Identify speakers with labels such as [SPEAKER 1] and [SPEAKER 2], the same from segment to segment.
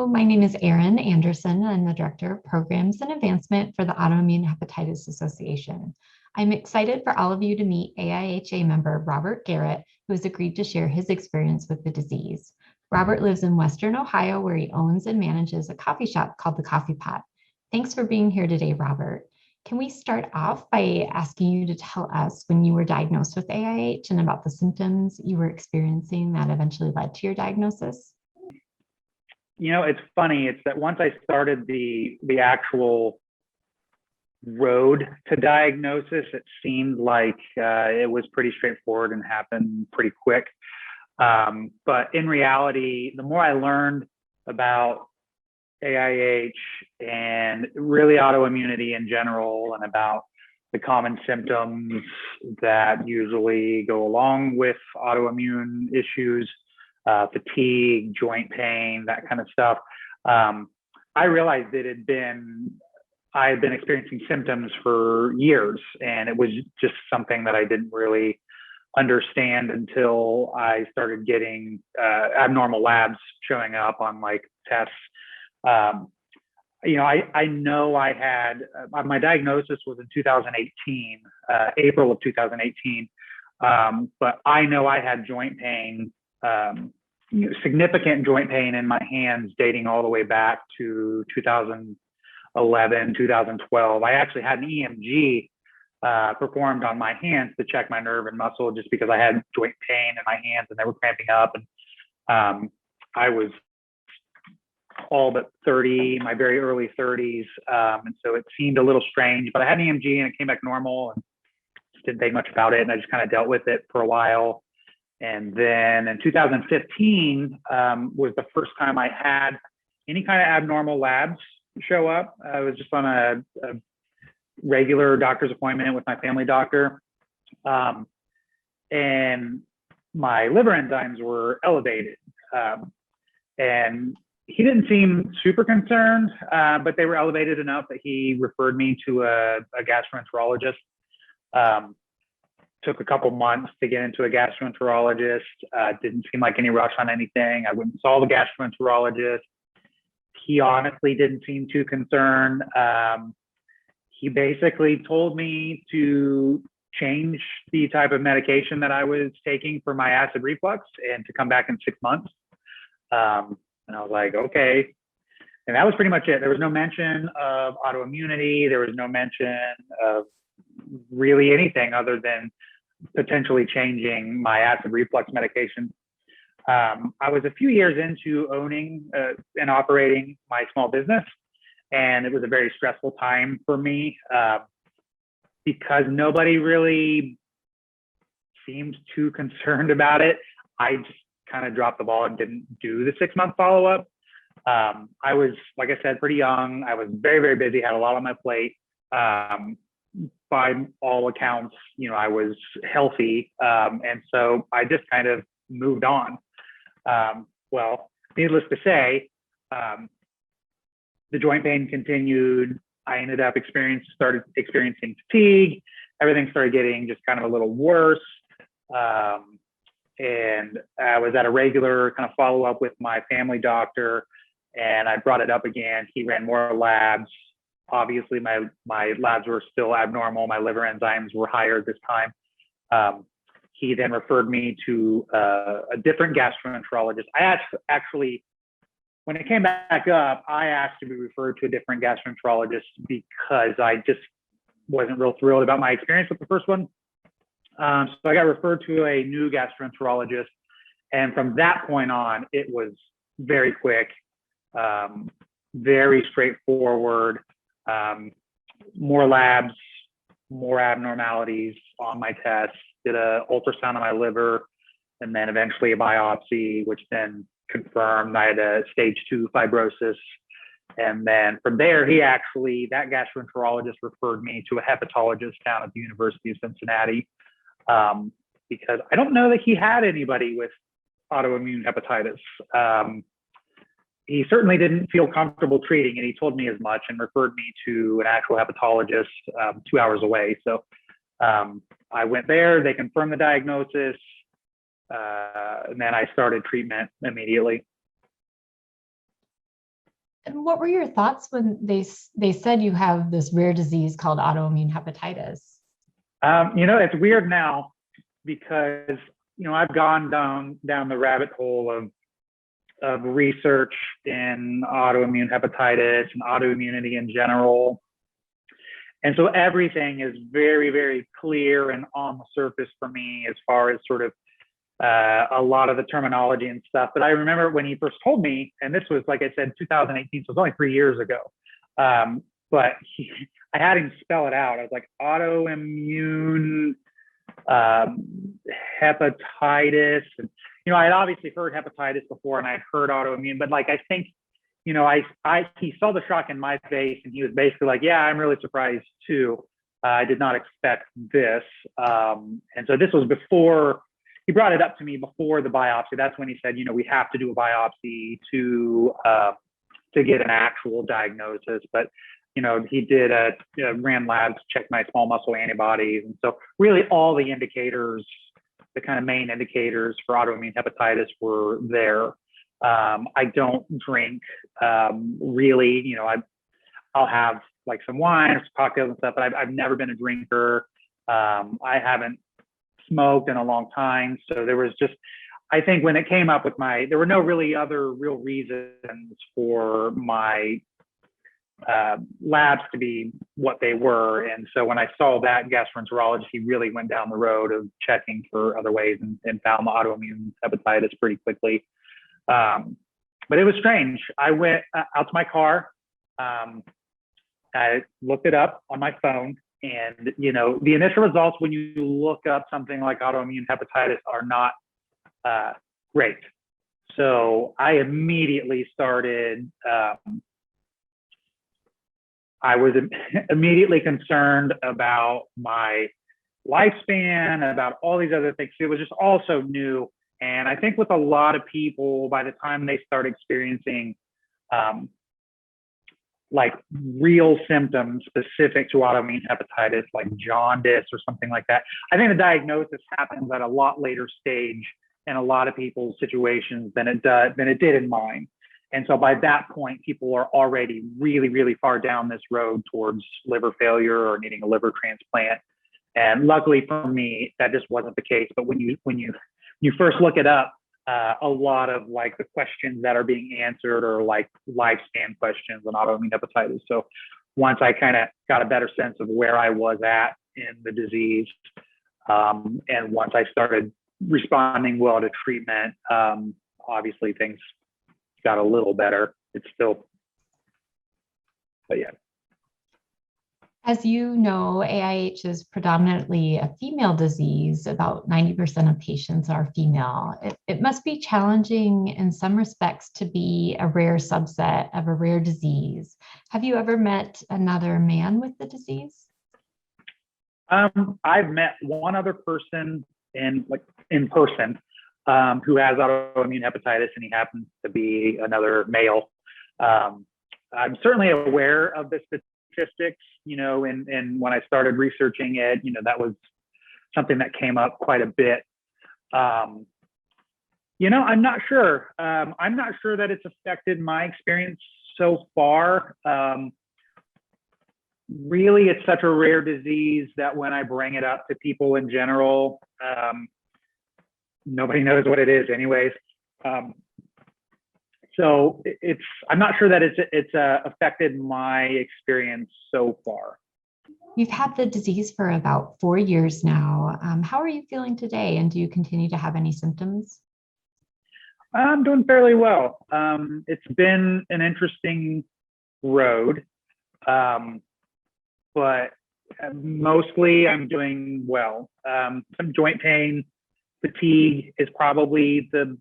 [SPEAKER 1] Hello, my name is Erin Anderson. I'm the Director of Programs and Advancement for the Autoimmune Hepatitis Association. I'm excited for all of you to meet AIHA member Robert Garrett, who has agreed to share his experience with the disease. Robert lives in Western Ohio, where he owns and manages a coffee shop called the Coffee Pot. Thanks for being here today, Robert. Can we start off by asking you to tell us when you were diagnosed with AIH and about the symptoms you were experiencing that eventually led to your diagnosis?
[SPEAKER 2] You know, it's funny. It's that once I started the actual road to diagnosis, it seemed like it was pretty straightforward and happened pretty quick. But in reality, the more I learned about AIH and really autoimmunity in general, and about the common symptoms that usually go along with autoimmune issues, fatigue, joint pain, that kind of stuff. I realized I had been experiencing symptoms for years, and it was just something that I didn't really understand until I started getting abnormal labs showing up on like tests. I know I had my diagnosis was in 2018, April of 2018, but I know I had joint pain. Significant joint pain in my hands dating all the way back to 2011, 2012. I actually had an EMG performed on my hands to check my nerve and muscle, just because I had joint pain in my hands and they were cramping up. And I was all but 30, my very early 30s. And so it seemed a little strange, but I had an EMG and it came back normal and just didn't think much about it. And I just kind of dealt with it for a while. And then in 2015 was the first time I had any kind of abnormal labs show up. I was just on a regular doctor's appointment with my family doctor. And my liver enzymes were elevated. And he didn't seem super concerned, but they were elevated enough that he referred me to a gastroenterologist. Took a couple months to get into a gastroenterologist. Didn't seem like any rush on anything. I went and saw the gastroenterologist. He honestly didn't seem too concerned. He basically told me to change the type of medication that I was taking for my acid reflux and to come back in 6 months. And I was like, okay. And that was pretty much it. There was no mention of autoimmunity. There was no mention of really anything other than potentially changing my acid reflux medication. I was a few years into owning and operating my small business, and it was a very stressful time for me because nobody really seemed too concerned about it. I just kind of dropped the ball and didn't do the 6-month follow-up. I was, like I said, pretty young. I was very, very busy, had a lot on my plate. By all accounts, I was healthy. And so I just kind of moved on. Well, needless to say, the joint pain continued. I ended up started experiencing fatigue. Everything started getting just kind of a little worse. And I was at a regular kind of follow-up with my family doctor, and I brought it up again. He ran more labs. Obviously, my labs were still abnormal. My liver enzymes were higher this time. He then referred me to a different gastroenterologist. I actually, when it came back up, I asked to be referred to a different gastroenterologist because I just wasn't real thrilled about my experience with the first one. So I got referred to a new gastroenterologist. And from that point on, it was very quick, very straightforward. More labs, more abnormalities on my tests, did an ultrasound of my liver, and then eventually a biopsy, which then confirmed I had a stage 2 fibrosis. And then from there, that gastroenterologist referred me to a hepatologist down at the University of Cincinnati, because I don't know that he had anybody with autoimmune hepatitis. He certainly didn't feel comfortable treating, and he told me as much and referred me to an actual hepatologist 2 hours away. So I went there, they confirmed the diagnosis, and then I started treatment immediately.
[SPEAKER 1] And what were your thoughts when they said you have this rare disease called autoimmune hepatitis?
[SPEAKER 2] It's weird now because I've gone down the rabbit hole of research in autoimmune hepatitis and autoimmunity in general. And so everything is very, very clear and on the surface for me as far as sort of a lot of the terminology and stuff. But I remember when he first told me, and this was, like I said, 2018, so it was only 3 years ago. But I had him spell it out. I was like, autoimmune hepatitis. And, I had obviously heard hepatitis before and I'd heard autoimmune, but like, I think, he saw the shock in my face and he was basically like, yeah, I'm really surprised too. I did not expect this. And so this was before he brought it up to me before the biopsy. That's when he said, we have to do a biopsy to get an actual diagnosis. But, he did ran labs, checked my small muscle antibodies. And so really all the indicators, the kind of main indicators for autoimmune hepatitis were there. I don't drink really, I'll have like some wine or some cocktails and stuff, but I've never been a drinker. I haven't smoked in a long time. So there was just, I think when it came up with there were no really other real reasons for my labs to be what they were. And so when I saw that gastroenterologist, he really went down the road of checking for other ways and found the autoimmune hepatitis pretty quickly. But it was strange. I went out to my car. I looked it up on my phone, and the initial results when you look up something like autoimmune hepatitis are not great. So I immediately started. I was immediately concerned about my lifespan, about all these other things. It was just all so new. And I think with a lot of people, by the time they start experiencing like real symptoms specific to autoimmune hepatitis, like jaundice or something like that, I think the diagnosis happens at a lot later stage in a lot of people's situations than it did in mine. And so by that point, people are already really, really far down this road towards liver failure or needing a liver transplant. And luckily for me, that just wasn't the case. But when you first look it up, a lot of like the questions that are being answered are like lifespan questions on autoimmune hepatitis. So once I kind of got a better sense of where I was at in the disease, and once I started responding well to treatment, obviously things got a little better. It's still, but yeah.
[SPEAKER 1] As you know, AIH is predominantly a female disease. About 90% of patients are female. It must be challenging in some respects to be a rare subset of a rare disease. Have you ever met another man with the disease?
[SPEAKER 2] I've met one other person in person who has autoimmune hepatitis, and he happens to be another male. I'm certainly aware of the statistics, and when I started researching it, that was something that came up quite a bit. I'm not sure. I'm not sure that it's affected my experience so far. Really, it's such a rare disease that when I bring it up to people in general, nobody knows what it is anyways. So I'm not sure that it's affected my experience so far.
[SPEAKER 1] You've had the disease for about 4 years now. How are you feeling today? And do you continue to have any symptoms?
[SPEAKER 2] I'm doing fairly well. It's been an interesting road, but mostly I'm doing well. Some joint pain, fatigue is probably the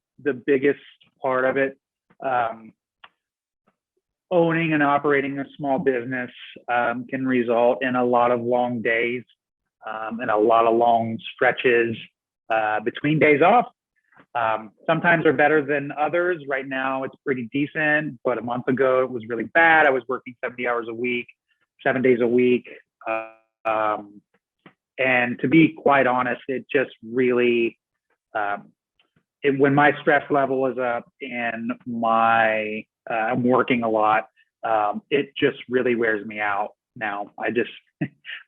[SPEAKER 2] biggest part of it. Owning and operating a small business can result in a lot of long days and a lot of long stretches between days off. Sometimes are better than others. Right now it's pretty decent, but a month ago it was really bad. I was working 70 hours a week, 7 days a week. And to be quite honest, it just really, when my stress level is up and I'm working a lot, it just really wears me out now.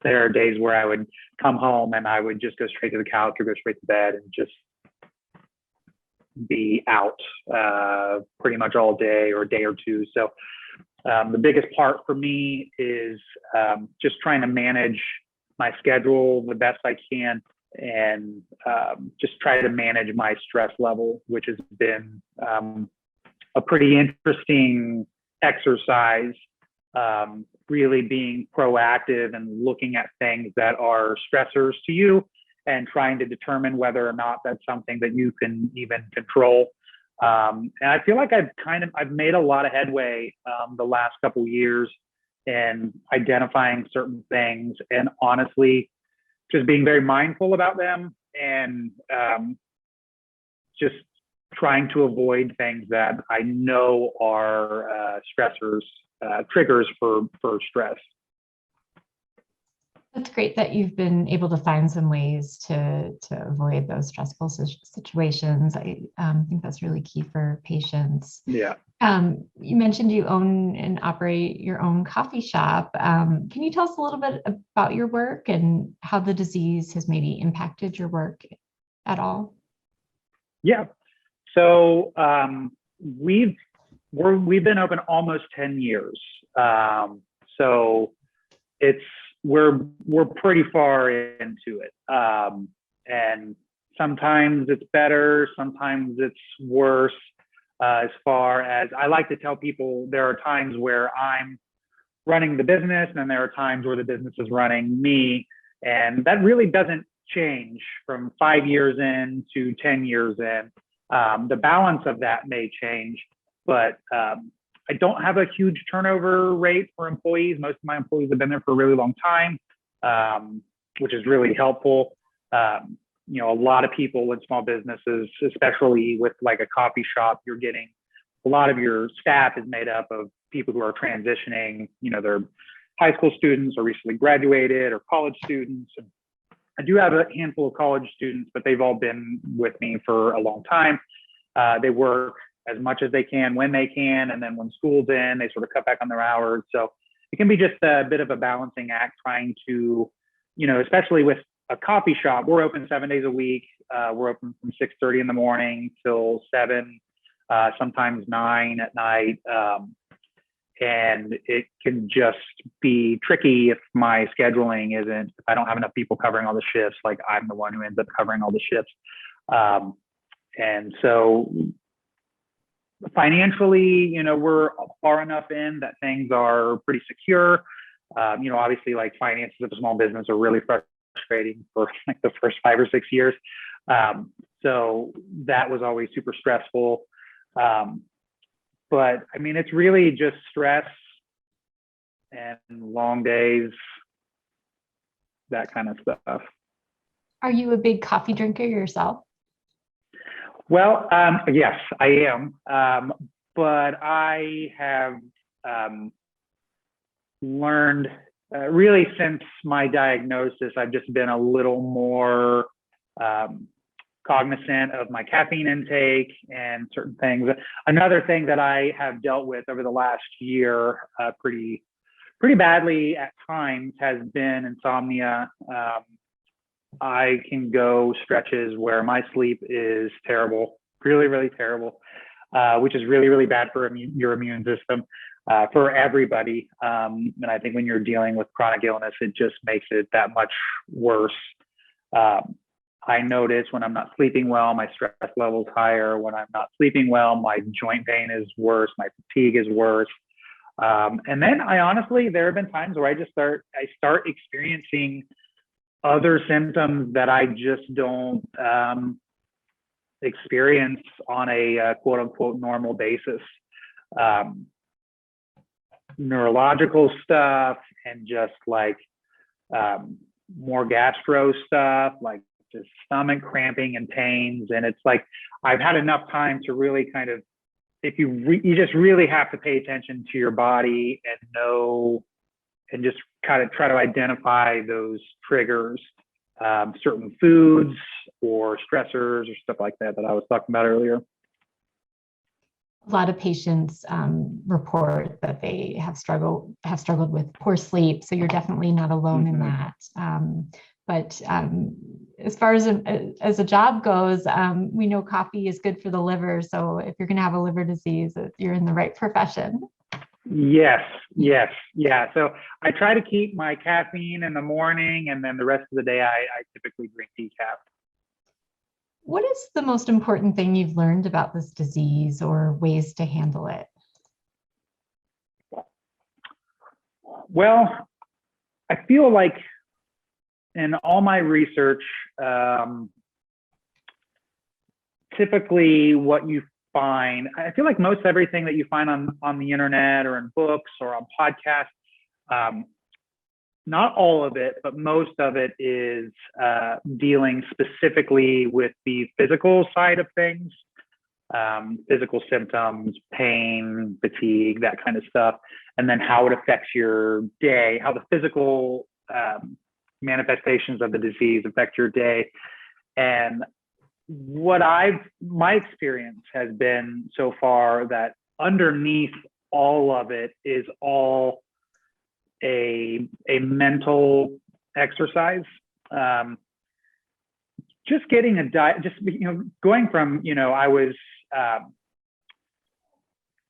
[SPEAKER 2] There are days where I would come home and I would just go straight to the couch or go straight to bed and just be out pretty much all day or a day or two. So the biggest part for me is just trying to manage my schedule the best I can, and just try to manage my stress level, which has been a pretty interesting exercise, really being proactive and looking at things that are stressors to you and trying to determine whether or not that's something that you can even control. And I feel like I've made a lot of headway the last couple of years in identifying certain things, and honestly, just being very mindful about them, and just trying to avoid things that I know are stressors, triggers for stress.
[SPEAKER 1] That's great that you've been able to find some ways to avoid those stressful situations. I think that's really key for patients.
[SPEAKER 2] Yeah.
[SPEAKER 1] You mentioned you own and operate your own coffee shop. Can you tell us a little bit about your work and how the disease has maybe impacted your work at all?
[SPEAKER 2] Yeah. So we've been open almost 10 years. So we're pretty far into it. And sometimes it's better, sometimes it's worse. As far as I like to tell people, there are times where I'm running the business, and then there are times where the business is running me. And that really doesn't change from 5 years in to 10 years in. The balance of that may change, but I don't have a huge turnover rate for employees. Most of my employees have been there for a really long time, which is really helpful. A lot of people in small businesses, especially with like a coffee shop, you're getting a lot of your staff is made up of people who are transitioning. They're high school students or recently graduated or college students. And I do have a handful of college students, but they've all been with me for a long time. They work as much as they can when they can, and then when school's in, they sort of cut back on their hours. So it can be just a bit of a balancing act, trying to, especially with a coffee shop, we're open 7 days a week. We're open from 6:30 in the morning till 7, sometimes 9 at night. And it can just be tricky if my scheduling isn't, if I don't have enough people covering all the shifts, like I'm the one who ends up covering all the shifts. And so financially, we're far enough in that things are pretty secure. Obviously, like finances of a small business are really frustrating for like the first 5 or 6 years. So that was always super stressful. But I mean, it's really just stress and long days, that kind of stuff.
[SPEAKER 1] Are you a big coffee drinker yourself?
[SPEAKER 2] Well, yes, I am. But I have learned really since my diagnosis, I've just been a little more cognizant of my caffeine intake and certain things. Another thing that I have dealt with over the last year pretty badly at times has been insomnia. I can go stretches where my sleep is terrible, really, really terrible, which is really, really bad for your immune system, for everybody. And I think when you're dealing with chronic illness, it just makes it that much worse. I notice when I'm not sleeping well, my stress level's higher. When I'm not sleeping well, my joint pain is worse, my fatigue is worse. And then there have been times where I start experiencing other symptoms that I just don't experience on a quote unquote normal basis. Neurological stuff, and just like more gastro stuff, like just stomach cramping and pains. And it's like, I've had enough time to really kind of, if you just really have to pay attention to your body and know, and just kind of try to identify those triggers, certain foods or stressors or stuff like that I was talking about earlier.
[SPEAKER 1] A lot of patients report that they have struggled with poor sleep. So you're definitely not alone in that. But as far as a job goes, we know coffee is good for the liver. So if you're going to have a liver disease, you're in the right profession.
[SPEAKER 2] Yes. Yeah. So I try to keep my caffeine in the morning, and then the rest of the day I typically drink decaf.
[SPEAKER 1] What is the most important thing you've learned about this disease or ways to handle it?
[SPEAKER 2] Well, I feel like in all my research, typically what you find, I feel like most everything that you find on the internet or in books or on podcasts, not all of it, but most of it is dealing specifically with the physical side of things, physical symptoms, pain, fatigue, that kind of stuff, and then how it affects your day, how the physical manifestations of the disease affect your day. And my experience has been so far that underneath all of it is all a mental exercise. Just getting a diet, just, going from, I was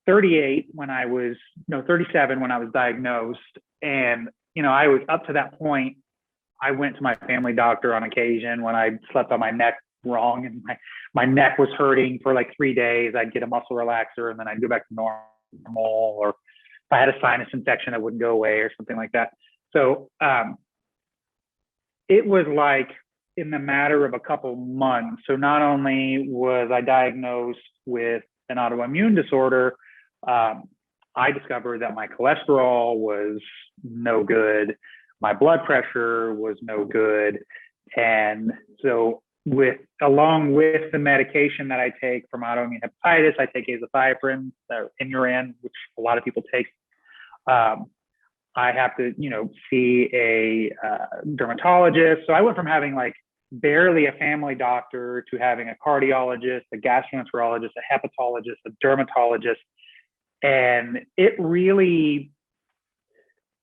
[SPEAKER 2] 38 when I was, 37 when I was diagnosed. And, I was up to that point. I went to my family doctor on occasion when I slept on my neck wrong and my neck was hurting for like 3 days. I'd get a muscle relaxer and then I'd go back to normal, or if I had a sinus infection, it wouldn't go away or something like that. So it was like in the matter of a couple months. So not only was I diagnosed with an autoimmune disorder, I discovered that my cholesterol was no good. My blood pressure was no good. And so along with the medication that I take from autoimmune hepatitis, I take azathioprine, Imuran, which a lot of people take. I have to, see a dermatologist. So I went from having like barely a family doctor to having a cardiologist, a gastroenterologist, a hepatologist, a dermatologist. And it really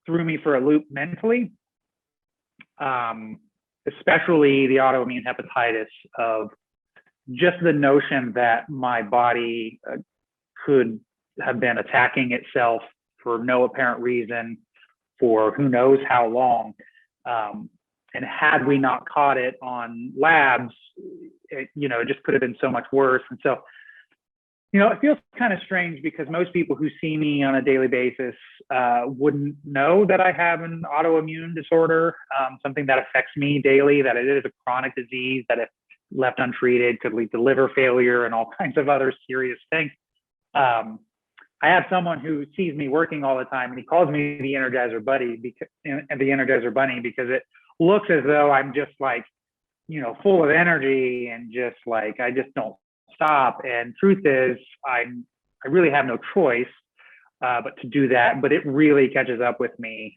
[SPEAKER 2] threw me for a loop mentally, especially the autoimmune hepatitis, of just the notion that my body could have been attacking itself for no apparent reason for who knows how long. And had we not caught it on labs, it just could have been so much worse. And so, it feels kind of strange because most people who see me on a daily basis wouldn't know that I have an autoimmune disorder, something that affects me daily, that it is a chronic disease that if left untreated could lead to liver failure and all kinds of other serious things. I have someone who sees me working all the time and he calls me the Energizer Bunny because it looks as though I'm just like, full of energy and just like, I just don't stop. And truth is, I really have no choice but to do that. But it really catches up with me.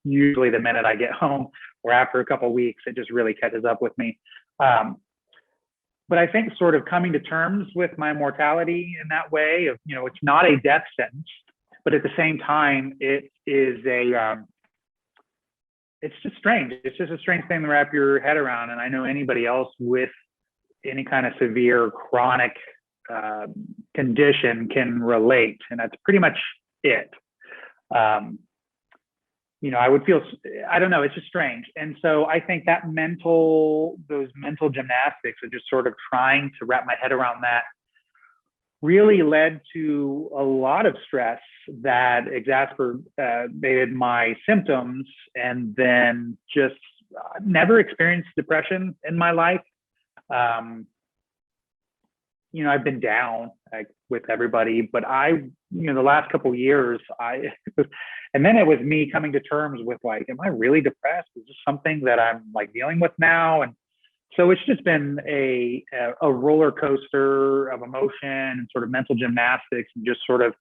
[SPEAKER 2] Usually the minute I get home or after a couple of weeks, it just really catches up with me. But I think sort of coming to terms with my mortality in that way of, it's not a death sentence, but at the same time, it is it's just strange. It's just a strange thing to wrap your head around. And I know anybody else with any kind of severe chronic condition can relate. And that's pretty much it. I would feel, I don't know, it's just strange. And so I think that those mental gymnastics of just sort of trying to wrap my head around that really led to a lot of stress that exacerbated my symptoms, and then just never experienced depression in my life. I've been down with everybody, but the last couple of years, and then it was me coming to terms with like, am I really depressed? Is this something that I'm like dealing with now? And so it's just been a roller coaster of emotion and sort of mental gymnastics, and just sort of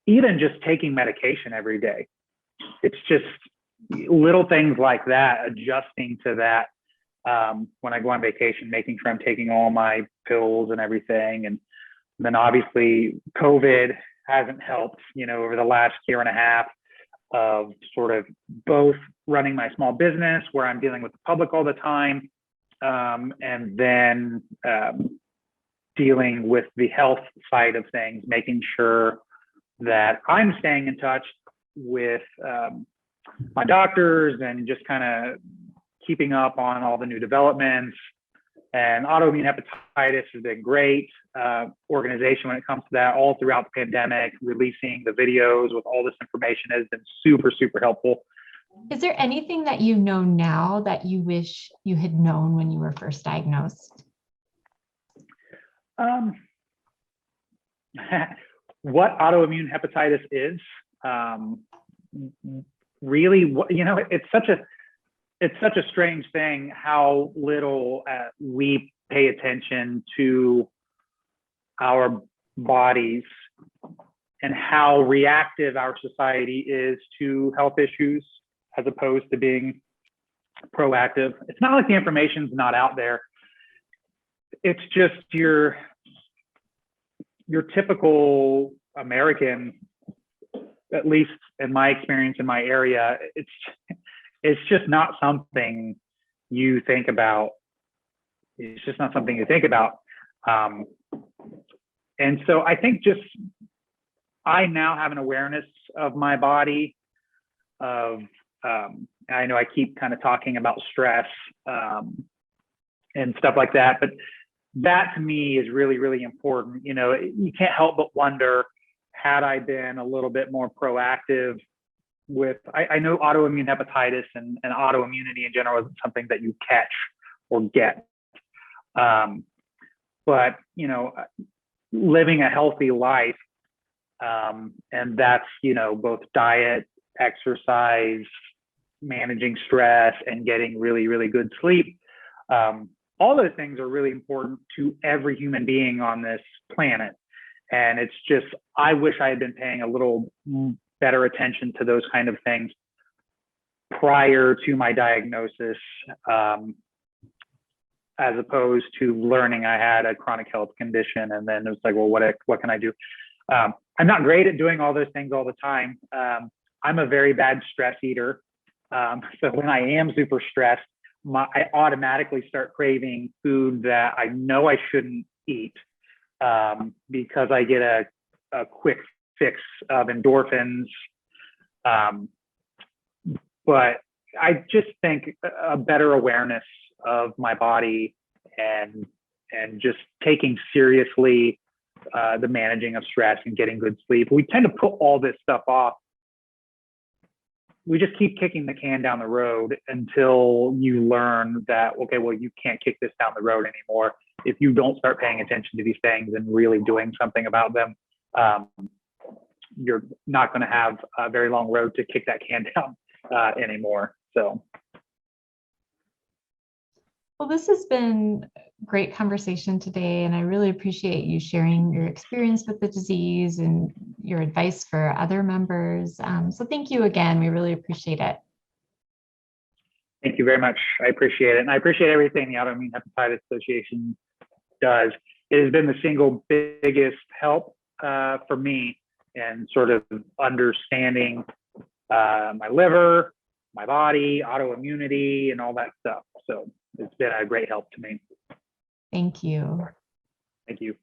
[SPEAKER 2] even just taking medication every day. It's just little things like that, adjusting to that. When I go on vacation, making sure I'm taking all my pills and everything. And Then obviously COVID hasn't helped, over the last year and a half of sort of both running my small business where I'm dealing with the public all the time, and then dealing with the health side of things, making sure that I'm staying in touch with my doctors and just kind of keeping up on all the new developments. And autoimmune hepatitis has been great organization when it comes to that. All throughout the pandemic, releasing the videos with all this information has been super, super helpful.
[SPEAKER 1] Is there anything that you know now that you wish you had known when you were first diagnosed?
[SPEAKER 2] What autoimmune hepatitis is, really, it's such a strange thing how little we pay attention to our bodies and how reactive our society is to health issues as opposed to being proactive. It's not like the information's not out there. It's just your typical American, at least in my experience in my area, it's just not something you think about. It's just not something you think about. And so I think I now have an awareness of my body, I know I keep kind of talking about stress and stuff like that, but that to me is really, really important. You can't help but wonder, had I been a little bit more proactive with, I know autoimmune hepatitis and autoimmunity in general isn't something that you catch or get. But, living a healthy life, and that's, both diet, exercise, managing stress, and getting really, really good sleep. All those things are really important to every human being on this planet. And it's just, I wish I had been paying a little better attention to those kind of things prior to my diagnosis, as opposed to learning I had a chronic health condition. And then it was like, well, what can I do? I'm not great at doing all those things all the time. I'm a very bad stress eater. So when I am super stressed, I automatically start craving food that I know I shouldn't eat, because I get a quick fix of endorphins. But I just think a better awareness of my body and just taking seriously the managing of stress and getting good sleep. We tend to put all this stuff off. We just keep kicking the can down the road until you learn that, okay, well, you can't kick this down the road anymore. If you don't start paying attention to these things and really doing something about them, you're not going to have a very long road to kick that can down anymore. So.
[SPEAKER 1] Well, this has been a great conversation today, and I really appreciate you sharing your experience with the disease and your advice for other members. So thank you again. We really appreciate it.
[SPEAKER 2] Thank you very much. I appreciate it. And I appreciate everything the Autoimmune Hepatitis Association does. It has been the single biggest help for me in sort of understanding my liver, my body, autoimmunity, and all that stuff. So it's been a great help to me.
[SPEAKER 1] Thank you.
[SPEAKER 2] Thank you.